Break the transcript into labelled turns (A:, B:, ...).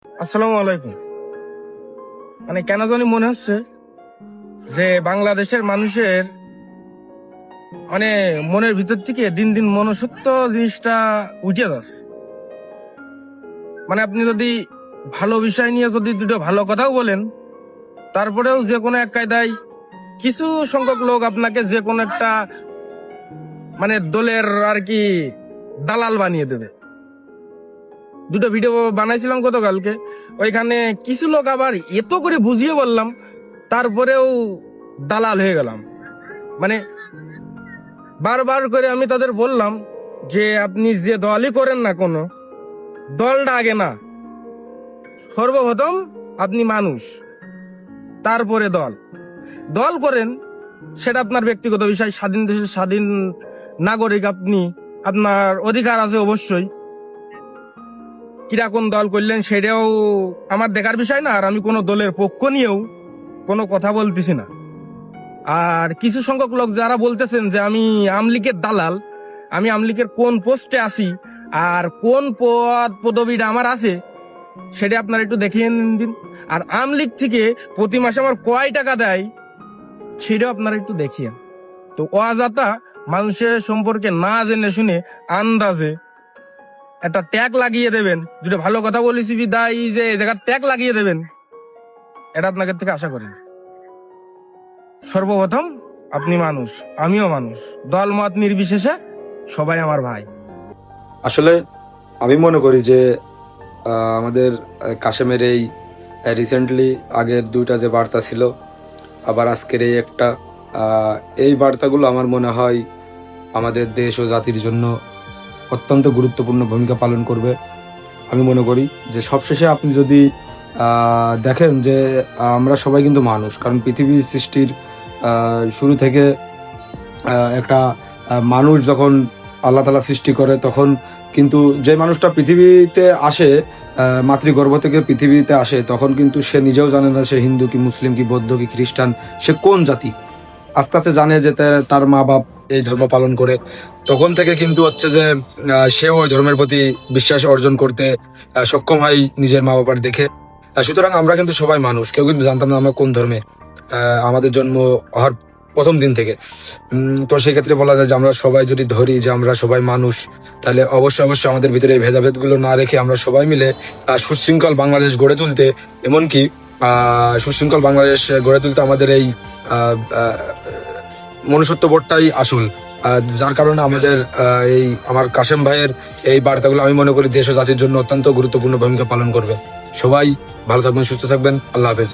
A: আসসালামু আলাইকুম। কেন জানি মনে হচ্ছে যে বাংলাদেশের মানুষের মনের ভিতর থেকে দিন দিন মনুষ্যত্ব জিনিসটা উঠে যাচ্ছে। আপনি যদি ভালো বিষয় নিয়ে যদি দুটো ভালো কথাও বলেন, তারপরেও যে কোনো এক কায়দায় কিছু সংখ্যক লোক আপনাকে যে কোনো একটা দলের আর কি দালাল বানিয়ে দেবে। দুটো ভিডিও বানাইছিলাম গতকালকে, ওইখানে কিছু লোক আবার এত করে বুঝিয়ে বললাম, তারপরেও দালাল হয়ে গেলাম। বারবার করে আমি তাদের বললাম যে আপনি যে দলই করেন না, কোনো দলটা আগে না, সর্বপ্রথম আপনি মানুষ, তারপরে দল। দল করেন সেটা আপনার ব্যক্তিগত বিষয়, স্বাধীন দেশের স্বাধীন নাগরিক, আপনার অধিকার আছে অবশ্যই। কিরা কোন দল করলেন সেটাও আমার দেখার বিষয় না, আর আমি কোনো দলের পক্ষ নিয়েও কোনো কথা বলতেছি না। আর কিছু সংখ্যক লোক যারা বলতেছেন যে আমি আমলিগের দালাল, আমি আমলিগের কোন পোস্টে আছি আর কোন পদ পদবিটা আমার আছে সেটা আপনারা একটু দেখিয়ে দিন। আর আমলিগ থেকে প্রতি মাসে আমার কয় টাকা দেয় সেটাও আপনারা একটু দেখিয়ে। তো অজাতা মানুষের সম্পর্কে না জেনে শুনে আন্দাজে একটা ট্যাগ লাগিয়ে দেবেন, দুটো ভালো কথা বলেছি বিদায় যে দেখার ট্যাগ লাগিয়ে দেবেন, এটা আপনাদের থেকে আশা করি। সর্বপ্রথম আপনি মানুষ, আমিও মানুষ, দল মত নির্বিশেষে সবাই আমার ভাই।
B: আসলে আমি মনে করি যে আমাদের কাশেমের এই রিসেন্টলি আগের দুইটা যে বার্তা ছিল, আবার আজকের এই একটা, এই বার্তাগুলো আমার মনে হয় আমাদের দেশ ও জাতির জন্য অত্যন্ত গুরুত্বপূর্ণ ভূমিকা পালন করবে। আমি মনে করি যে সবশেষে আপনি যদি দেখেন যে আমরা সবাই কিন্তু মানুষ, কারণ পৃথিবীর সৃষ্টির শুরু থেকে একটা মানুষ যখন আল্লাহ তাআলা সৃষ্টি করে, তখন কিন্তু যে মানুষটা পৃথিবীতে আসে, মাতৃগর্ভ থেকে পৃথিবীতে আসে, তখন কিন্তু সে নিজেও জানে না সে হিন্দু কি মুসলিম কি বৌদ্ধ কি খ্রিস্টান, সে কোন জাতি। আস্তে আস্তে জানে যে তার মা বাপ এই ধর্ম পালন করে, তখন থেকে কিন্তু হচ্ছে যে সেও ওই ধর্মের প্রতি বিশ্বাস অর্জন করতে সক্ষম হয় নিজের মা বাবার দেখে। সুতরাং আমরা কিন্তু সবাই মানুষ, কেউ কিন্তু জানতাম না আমরা কোন ধর্মে, আমাদের জন্ম হওয়ার প্রথম দিন থেকে। তো সেই ক্ষেত্রে বলা যায় যে আমরা সবাই যদি ধরি যে আমরা সবাই মানুষ, তাহলে অবশ্যই অবশ্যই আমাদের ভিতরে এই ভেদাভেদগুলো না রেখে আমরা সবাই মিলে সুশৃঙ্খল বাংলাদেশ গড়ে তুলতে, এমনকি সুশৃঙ্খল বাংলাদেশ গড়ে তুলতে আমাদের এই মনুষ্যত্ববোধটাই আসল। যার কারণে আমাদের আমার কাশেম ভাইয়ের এই বার্তাগুলো আমি মনে করি দেশ ও জাতির জন্য অত্যন্ত গুরুত্বপূর্ণ ভূমিকা পালন করবে। সবাই ভালো থাকবেন, সুস্থ থাকবেন, আল্লাহ হাফেজ।